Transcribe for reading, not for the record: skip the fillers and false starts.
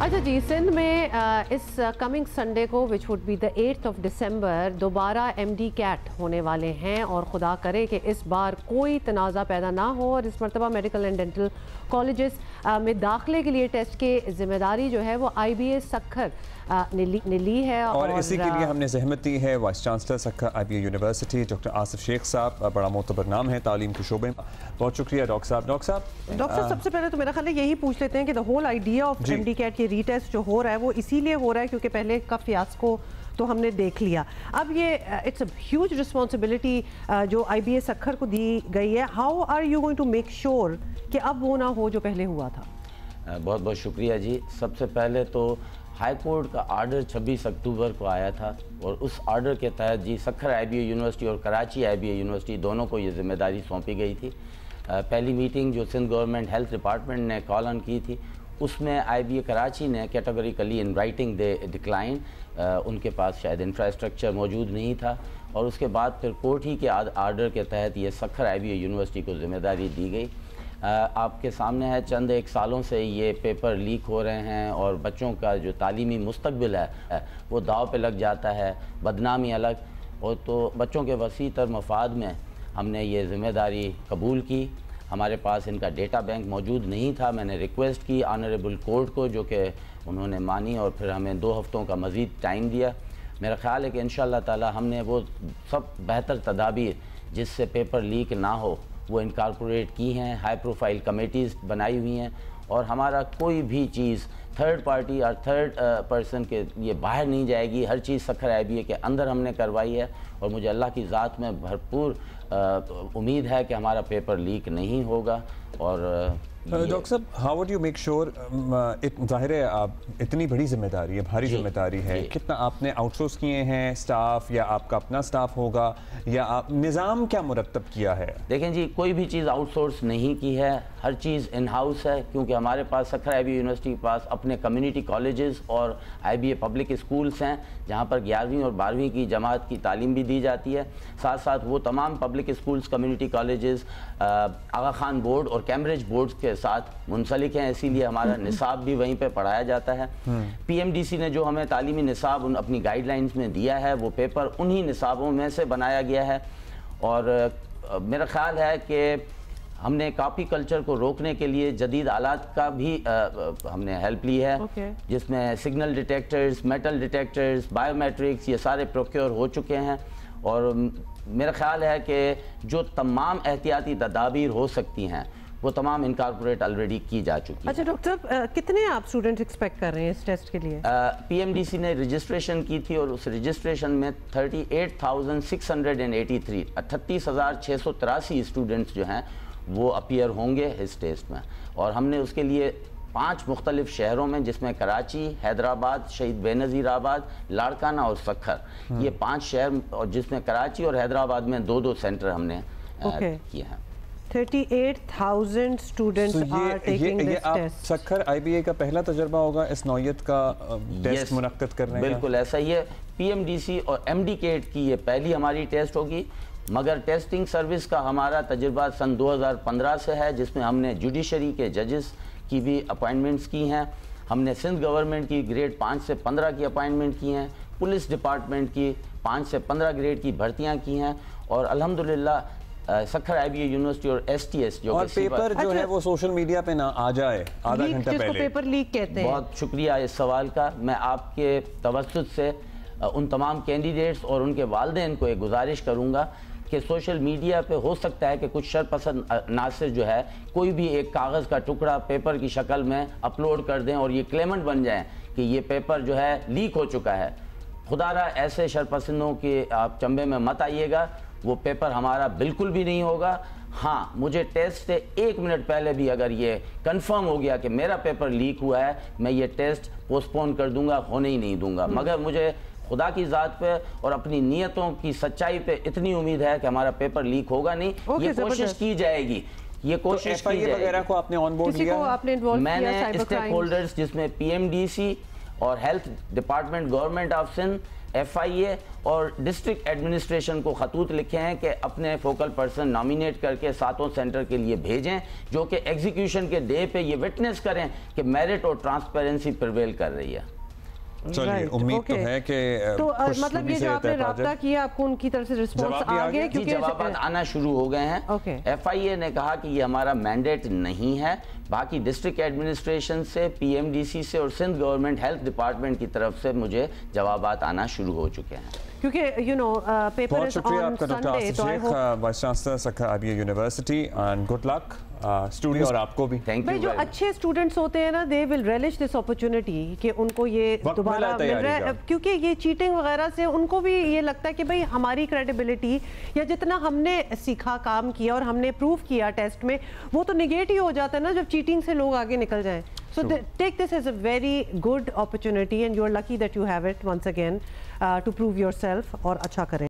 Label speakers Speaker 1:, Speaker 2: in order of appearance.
Speaker 1: اچھا جی، سندھ میں اس coming Sunday کو which would be the 8th of December دوبارہ ایم ڈی کیٹ ہونے والے ہیں، اور خدا کرے کہ اس بار کوئی تنازع پیدا نہ ہو، اور اس مرتبہ میڈیکل اینڈ ڈینٹل کالجز میں داخلے کے لیے ٹیسٹ کی ذمہ داری جو ہے وہ آئی بی اے سکھر نے لی ہے،
Speaker 2: اور اسی کے لیے ہم نے زحمت دی ہے vice chancellor Sukkur I B A university doctor Asif Shaikh صاحب، بڑا معتبر نام ہے تعلیم کے شعبے میں. بہت شکریہ ڈاکٹر صاحب. ڈاکٹر
Speaker 1: صاحب سب سے پہلے تو میرا خیال ہے یہی پوچھ لیتے ہیں کہ the whole idea of M D CAT یہ ری ٹیسٹ جو ہو رہا ہے وہ اسی لیے ہو رہا ہے کیونکہ پہلے کا فیاسکو تو ہم نے دیکھ لیا. اب یہ اٹس اے ہیوج رسپانسبلٹی جو آئی بی اے سکھر کو دی گئی ہے. How are you going to make sure کہ اب وہ نہ ہو جو پہلے ہوا تھا؟
Speaker 3: بہت بہت شکریہ جی. سب سے پہلے تو ہائی کورٹ کا آرڈر 26 اکتوبر کو آیا تھا، اور اس آرڈر کے تحت جی Sukkur I B A university اور کراچی آئی بی اے یونیورسٹی دونوں کو یہ ذمہ داری سونپی گئی تھی. پہلی میٹنگ جو سندھ گورنمنٹ ہیلتھ ڈپارٹمنٹ نے کال آن کی تھی، اس میں آئی بی اے کراچی نے categorically in writing they decline, ان کے پاس شاید انفراسٹرکچر موجود نہیں تھا، اور اس کے بعد پھر کورٹ ہی کے آرڈر کے تحت یہ Sukkur I B A university کو ذمہ داری دی گئی. آپ کے سامنے ہے چند ایک سالوں سے یہ پیپر لیک ہو رہے ہیں، اور بچوں کا جو تعلیمی مستقبل ہے وہ داؤ پہ لگ جاتا ہے، بدنامی الگ. اور تو بچوں کے وسیع تر مفاد میں ہم نے یہ ذمہ داری قبول کی. ہمارے پاس ان کا ڈیٹا بینک موجود نہیں تھا. میں نے ریکویسٹ کی آنریبل کورٹ کو، جو کہ انہوں نے مانی، اور پھر ہمیں 2 ہفتوں کا مزید ٹائم دیا. میرا خیال ہے کہ انشاءاللہ تعالی ہم نے وہ سب بہتر تدابیر جس سے پیپر لیک نہ ہو وہ انکارپوریٹ کی ہیں. ہائی پروفائل کمیٹیز بنائی ہوئی ہیں، اور ہمارا کوئی بھی چیز تھرڈ پارٹی اور تھرڈ پرسن کے یہ باہر نہیں جائے گی. ہر چیز سکھر آئی بی اے کے اندر ہم نے کروائی ہے، اور مجھے اللہ کی ذات میں بھرپور امید ہے کہ ہمارا پیپر لیک نہیں ہوگا. اور
Speaker 2: ڈاکٹر صاحب how would you make sure, ظاہر ہے آپ اتنی بڑی ذمہ داری ہے، بھاری ذمہ داری ہے، کتنا آپ نے آؤٹ سورس کیے ہیں سٹاف، یا آپ کا اپنا سٹاف ہوگا، یا آپ نظام کیا مرتب کیا ہے؟
Speaker 3: دیکھیں جی، کوئی بھی چیز آؤٹ سورس نہیں کی ہے، ہر چیز ان ہاؤس ہے، کیونکہ ہمارے پاس Sukkur I B A university کے پاس اپنے کمیونٹی کالجز اور آئی بی اے پبلک اسکولس ہیں جہاں پر 11ویں اور 12ویں کی جماعت کی تعلیم بھی دی جاتی ہے. ساتھ ساتھ وہ تمام پبلک اسکولس، کمیونٹی کالجز آغا خان بورڈ اور کیمبرج بورڈ کے ساتھ منسلک ہیں، اسی لیے ہمارا نصاب بھی وہیں پہ پڑھایا جاتا ہے. پی ایم ڈی سی نے جو ہمیں تعلیمی نصاب اپنی گائیڈ لائنز میں دیا ہے وہ پیپر انہی نصابوں میں سے بنایا گیا ہے. اور میرا خیال ہے کہ ہم نے کاپی کلچر کو روکنے کے لیے جدید آلات کا بھی ہم نے ہیلپ لی ہے، جس میں signal detectors, metal detectors, bio matrix, یہ سارے پروکیور ہو چکے ہیں. اور میرا خیال ہے کہ جو تمام احتیاطی تدابیر ہو سکتی ہیں وہ تمام انکارپوریٹ آلریڈی کی جا چکی ہیں.
Speaker 1: اچھا ڈاکٹر صاحب کتنے آپ اسٹوڈنٹ ایکسپیکٹ کر رہے ہیں اس ٹیسٹ کے لیے؟
Speaker 3: پی ایم ڈی سی نے رجسٹریشن کی تھی، اور اس رجسٹریشن میں 38,683 38,683 اسٹوڈنٹس جو ہیں وہ اپیئر ہوں گے اس ٹیسٹ میں. اور ہم نے اس کے لیے 5 مختلف شہروں میں، جس میں کراچی، حیدرآباد، شہید بے نظیر آباد، لاڑکانہ اور سکھر، یہ 5 شہر، اور جس میں کراچی اور حیدرآباد میں 2 سینٹر ہم نے کیے ہیں.
Speaker 1: 38,000 students are taking this test.
Speaker 2: Sukkur I B A کا پہلا تجربہ ہوگا اس نوعیت کا ٹیسٹ منعقد کرنے کا؟
Speaker 3: بالکل ایسا ہی ہے. پی ایم ڈی سی اور ایم ڈی کیٹ کی یہ پہلی ہماری ٹیسٹ ہوگی، مگر ٹیسٹنگ سروس کا ہمارا تجربہ سن 2015 سے ہے، جس میں ہم نے جوڈیشری کے ججز کی بھی اپائنٹمنٹس کی ہیں. ہم نے سندھ گورنمنٹ کی گریڈ 5 سے 15 کی اپائنٹمنٹ کی ہیں، پولیس ڈپارٹمنٹ کی 5 سے 15 گریڈ کی بھرتیاں کی ہیں. اور الحمدللہ Sukkur I B A university اور ایس ٹی ایس جو
Speaker 2: اور پیپر جو ہے وہ سوشل میڈیا پہ نہ آ جائے آدھا گھنٹہ پہلے،
Speaker 1: پیپر لیک کہتے ہیں.
Speaker 3: بہت شکریہ اس سوال کا. میں آپ کے توسط سے ان تمام کینڈیڈیٹس اور ان کے والدین کو ایک گزارش کروں گا کہ سوشل میڈیا پہ ہو سکتا ہے کہ کچھ شرپسند ناصر جو ہے کوئی بھی ایک کاغذ کا ٹکڑا پیپر کی شکل میں اپلوڈ کر دیں اور یہ کلیمنٹ بن جائیں کہ یہ پیپر جو ہے لیک ہو چکا ہے. خدا را ایسے شرپسندوں کے آپ چمبے میں مت آئیے گا. وہ پیپر ہمارا بالکل بھی نہیں ہوگا. ہاں، مجھے ٹیسٹ سے 1 منٹ پہلے بھی اگر یہ کنفرم ہو گیا کہ میرا پیپر لیک ہوا ہے، میں یہ ٹیسٹ پوسٹ پون کر دوں گا، ہونے ہی نہیں دوں گا. مگر مجھے خدا کی ذات پہ اور اپنی نیتوں کی سچائی پہ اتنی امید ہے کہ ہمارا پیپر لیک ہوگا نہیں. یہ کوشش کی جائے گی، یہ کوشش کی جائے گی.
Speaker 2: وغیرہ کو آپ نے آن بورڈ لیا؟
Speaker 3: میں نے اسٹیک ہولڈرز جس میں پی ایم ڈی سی اور health department government of Sindh FIA اور ڈسٹرکٹ ایڈمنسٹریشن کو خطوط لکھے ہیں کہ اپنے فوکل پرسن نامینیٹ کر کے 7 سینٹر کے لیے بھیجیں جو کہ ایگزیکیوشن کے ڈے پہ یہ وٹنس کریں کہ میرٹ اور ٹرانسپیرنسی پرویل کر رہی ہے.
Speaker 2: چلیے امید تو ہے کہ
Speaker 1: تو مطلب یہ جو آپ نے رابطہ کیا آپ کو ان کی طرف سے رسپانس آ گئے
Speaker 3: کیونکہ جوابات آنا شروع ہو گئے ہیں. FIA نے کہا کہ یہ ہمارا مینڈیٹ نہیں ہے. باقی ڈسٹرکٹ ایڈمنسٹریشن سے PMDC سے اور سندھ گورنمنٹ ہیلتھ ڈپارٹمنٹ کی طرف سے مجھے جوابات آنا شروع ہو چکے ہیں.
Speaker 1: کیونکہ پیپر
Speaker 2: بہت شکریہ آپ کا doctor Asif Sheikh voice chancellor Sukkur IBA university and good luck student اور آپ کو بھی.
Speaker 1: بھائی جو اچھے اسٹوڈنٹس ہوتے ہیں نا دے ول ریلش دس اپرچونٹی کہ ان کو یہ دوبارہ مل رہا ہے کیونکہ یہ چیٹنگ وغیرہ سے ان کو بھی یہ لگتا ہے کہ بھائی ہماری کریڈیبلٹی یا جتنا ہم نے سیکھا کام کیا اور ہم نے پروف کیا ٹیسٹ میں وہ تو نگیٹ ہی ہو جاتا ہے نا جب چیٹنگ سے لوگ آگے نکل جائیں. So take this as a very good opportunity and you are lucky that you have it once again to prove yourself اور اچھا کریں.